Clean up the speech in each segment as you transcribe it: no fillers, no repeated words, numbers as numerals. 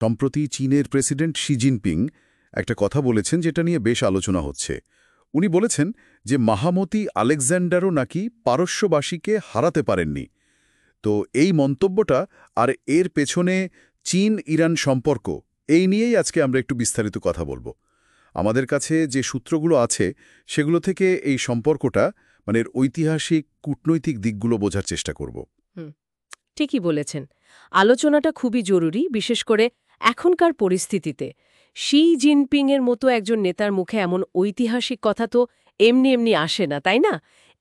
সম্প্রতি চীনের president Xi Jinping একটা কথা বলেছেন যেটা নিয়ে বেশ আলোচনা হচ্ছে। উনি বলেছেন যে মাহামতি আলেকজান্ডারও নাকি পারস্যবাসীকে হারাতে পারেননি। তো এই মন্তব্যটা আর এর পেছনে চীন ইরান সম্পর্ক এই নিয়েই আজকে আমরা একটু বিস্তারিত কথা বলবো। আমাদের কাছে যে সূত্রগুলো আছে সেগুলো থেকে এই সম্পর্কটা মানে এর ঐতিহাসিক কূটনৈতিক দিকগুলো বোঝার চেষ্টা করব। ঠিকই বলেছেন। আলোচনাটা খুবই জরুরি, বিশেষ করে এখনকার পরিস্থিতিতে। শি জিনপিং এর মতো একজন নেতার মুখে এমন ঐতিহাসিক কথা তো এমনি এমনি আসে না, তাই না?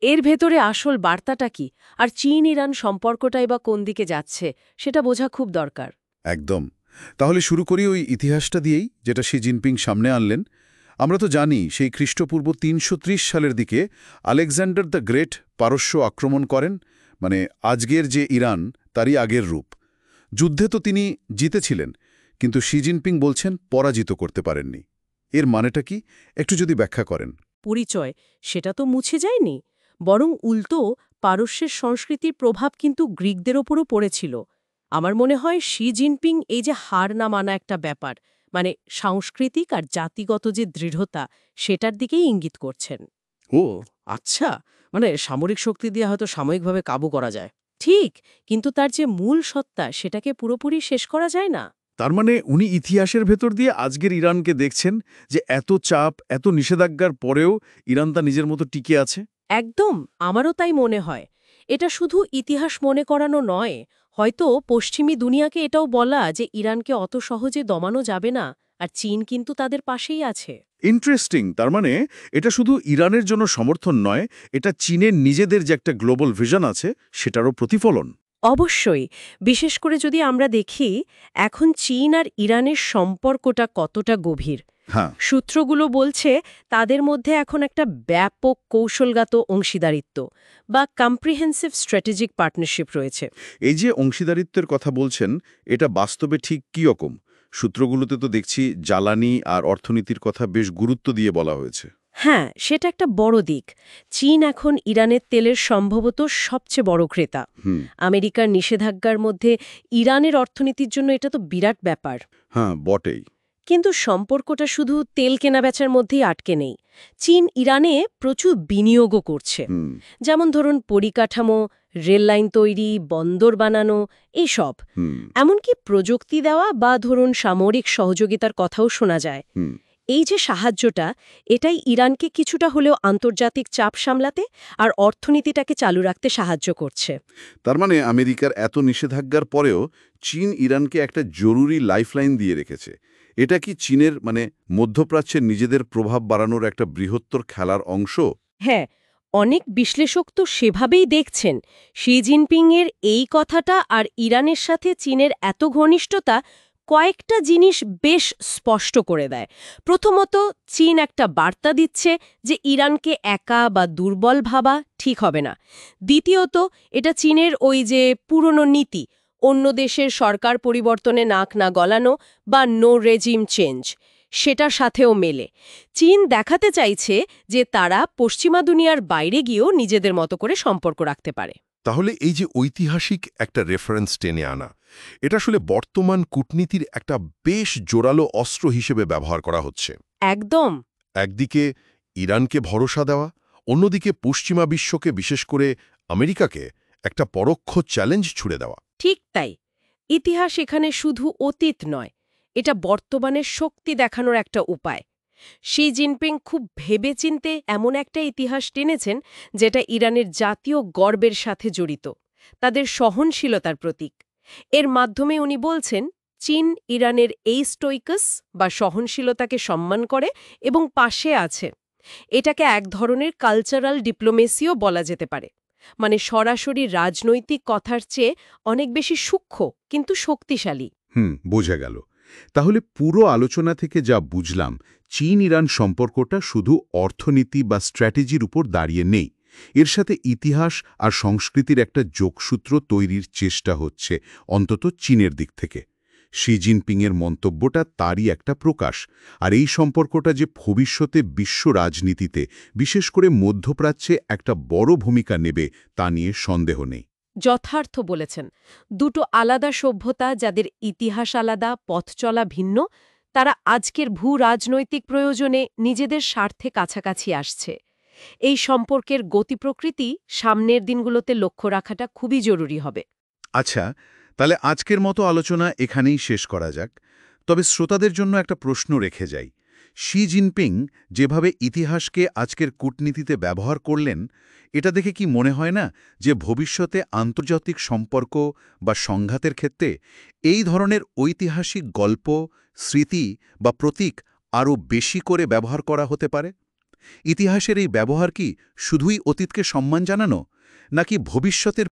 এর ভেতরে আসল বার্তাটা কি, আর চীন ইরান সম্পর্কটাই বা কোন দিকে যাচ্ছে, সেটা বোঝা খুব দরকার। একদম। তাহলে শুরু করি ওই ইতিহাসটা দিয়েই, যেটা শি জিনপিং সামনে আনলেন। আমরা তো জানি সেই খ্রিস্টপূর্ব ৩৩০ সালের দিকে আলেকজান্ডার দ্য গ্রেট পারস্য আক্রমণ করেন, মানে আজকের যে ইরান তারই আগের রূপ। যুদ্ধে তো তিনি জিতেছিলেন, কিন্তু শি জিনপিং বলছেন পরাজিত করতে পারেননি। এর মানেটা কি একটু যদি ব্যাখ্যা করেন। পরিচয় সেটা তো মুছে যায়নি, বরং উল্টো পারস্যের সংস্কৃতির প্রভাব কিন্তু গ্রিকদের ওপরও পড়েছিল। আমার মনে হয় শি জিনপিং এই যে হার না মানা একটা ব্যাপার, মানে সাংস্কৃতিক আর জাতিগত যে দৃঢ়তা, সেটার দিকেই ইঙ্গিত করছেন। ও আচ্ছা, মানে সামরিক শক্তি দিয়ে হয়তো সাময়িকভাবে কাবু করা যায়। ঠিক, কিন্তু তার যে মূল সত্তা সেটাকে পুরোপুরি শেষ করা যায় না। তার মানে উনি ইতিহাসের ভেতর দিয়ে আজকের ইরানকে দেখছেন, যে এত চাপ, এত নিষেধাজ্ঞার পরেও ইরান তা নিজের মতো টিকে আছে। একদম, আমারও তাই মনে হয়। এটা শুধু ইতিহাস মনে করানো নয়, হয়তো পশ্চিমী দুনিয়াকে এটাও বলা যে ইরানকে অত সহজে দমানো যাবে না, আর চীন কিন্তু তাদের পাশেই আছে। ইন্টারেস্টিং। তার মানে এটা শুধু ইরানের জন্য সমর্থন নয়, এটা চীনের নিজেদের যে একটা গ্লোবাল ভিশন আছে সেটারও প্রতিফলন। অবশ্যই, বিশেষ করে যদি আমরা দেখি এখন চীন আর ইরানের সম্পর্কটা কতটা গভীর। হ্যাঁ, সূত্রগুলো বলছে তাদের মধ্যে এখন একটা ব্যাপক কৌশলগত অংশীদারিত্ব বা কম্প্রিহেন্সিভ স্ট্র্যাটেজিক পার্টনারশিপ রয়েছে। এই যে অংশীদারিত্বের কথা বলছেন, এটা বাস্তবে ঠিক কী রকম? সূত্রগুলোতে তো দেখছি জ্বালানি আর অর্থনীতির কথা বেশ গুরুত্ব দিয়ে বলা হয়েছে। হ্যাঁ, সেটা একটা বড় দিক। চীন এখন ইরানের তেলের সম্ভবত সবচেয়ে বড় ক্রেতা। আমেরিকার নিষেধাজ্ঞার মধ্যে ইরানের অর্থনীতির জন্য এটা তো বিরাট ব্যাপার। হ্যাঁ, বটেই। কিন্তু সম্পর্কটা শুধু তেল কেনাবেচার মধ্যেই আটকে নেই। চীন ইরানে প্রচুর বিনিয়োগও করছে। যেমন ধরুন পরিকাঠামো, রেললাইন তৈরি, বন্দর বানানো, এইসব। এমনকি প্রযুক্তি দেওয়া বা ধরুন সামরিক সহযোগিতার কথাও শোনা যায়। এই যে সাহায্যটা, এটাই ইরানকে কিছুটা হলেও আন্তর্জাতিক চাপ সামলাতে আর অর্থনীতিটাকে চালু রাখতে সাহায্য করছে। তার মানে আমেরিকার এত নিষেধাজ্ঞার পরেও চীন ইরানকে একটা জরুরি লাইফলাইন দিয়ে রেখেছে। এটা কি চীনের মানে মধ্যপ্রাচ্যের নিজেদের প্রভাব বাড়ানোর একটা বৃহত্তর খেলার অংশ? হ্যাঁ, অনেক বিশ্লেষক তো সেভাবেই দেখছেন। শি জিনপিংয়ের এই কথাটা আর ইরানের সাথে চীনের এত ঘনিষ্ঠতা কয়েকটা জিনিস বেশ স্পষ্ট করে দেয়। প্রথমত, চীন একটা বার্তা দিচ্ছে যে ইরানকে একা বা দুর্বল ভাবা ঠিক হবে না। দ্বিতীয়ত, এটা চীনের ওই যে পুরনো নীতি, অন্য দেশের সরকার পরিবর্তনে নাক না গলানো বা নো রেজিম চেঞ্জ, সেটার সাথেও মেলে। চীন দেখাতে চাইছে যে তারা পশ্চিমা দুনিয়ার বাইরে গিয়েও নিজেদের মতো করে সম্পর্ক রাখতে পারে। তাহলে এই যে ঐতিহাসিক একটা রেফারেন্স টেনে আনা, এটা আসলে বর্তমান কূটনীতির একটা বেশ জোরালো অস্ত্র হিসেবে ব্যবহার করা হচ্ছে। একদম। একদিকে ইরানকে ভরসা দেওয়া, অন্যদিকে পশ্চিমা বিশ্বকে, বিশেষ করে আমেরিকাকে একটা পরোক্ষ চ্যালেঞ্জ ছুড়ে দেওয়া। ঠিক তাই। ইতিহাস এখানে শুধু অতীত নয়, এটা বর্তমানের শক্তি দেখানোর একটা উপায়। শি জিনপিং খুব ভেবেচিন্তে এমন একটা ইতিহাস টেনেছেন যেটা ইরানের জাতীয় গর্বের সাথে জড়িত, তাদের সহনশীলতার প্রতীক। এর মাধ্যমে উনি বলছেন চীন ইরানের এই স্টোইকাস বা সহনশীলতাকে সম্মান করে এবং পাশে আছে। এটাকে এক ধরনের কালচারাল ডিপ্লোমেসিও বলা যেতে পারে, মানে সরাসরি রাজনৈতিক কথার চেয়ে অনেক বেশি সূক্ষ্ম কিন্তু শক্তিশালী। বোঝা গেল। তাহলে পুরো আলোচনা থেকে যা বুঝলাম, চীন ইরান সম্পর্কটা শুধু অর্থনীতি বা স্ট্র্যাটেজির উপর দাঁড়িয়ে নেই, এর সাথে ইতিহাস আর সংস্কৃতির একটা যোগসূত্র তৈরির চেষ্টা হচ্ছে, অন্তত চীনের দিক থেকে। শি জিনপিংয়ের মন্তব্যটা তারই একটা প্রকাশ। আর এই সম্পর্কটা যে ভবিষ্যতে বিশ্ব রাজনীতিতে, বিশেষ করে মধ্যপ্রাচ্যে একটা বড় ভূমিকা নেবে তা নিয়ে সন্দেহ নেই। যথার্থ বলেছেন। দুটো আলাদা সভ্যতা, যাদের ইতিহাস আলাদা, পথ চলা ভিন্ন, তারা আজকের ভূ-রাজনৈতিক প্রয়োজনে নিজেদের স্বার্থে কাছাকাছি আসছে। এই সম্পর্কের গতি প্রকৃতি সামনের দিনগুলোতে লক্ষ্য রাখাটা খুবই জরুরি হবে। আচ্ছা, তাহলে আজকের মতো আলোচনা এখানেই শেষ করা যাক। তবে শ্রোতাদের জন্য একটা প্রশ্ন রেখে যাই। শি জিনপিং যেভাবে ইতিহাসকে আজকের কূটনীতিতে ব্যবহার করলেন, এটা দেখে কি মনে হয় না যে ভবিষ্যতে আন্তর্জাতিক সম্পর্ক বা সংঘাতের ক্ষেত্রে এই ধরনের ঐতিহাসিক গল্প, স্মৃতি বা প্রতীক আরও বেশি করে ব্যবহার করা হতে পারে? ইতিহাসের এই ব্যবহার কি শুধুই অতীতকে সম্মান জানানো, নাকি ভবিষ্যতের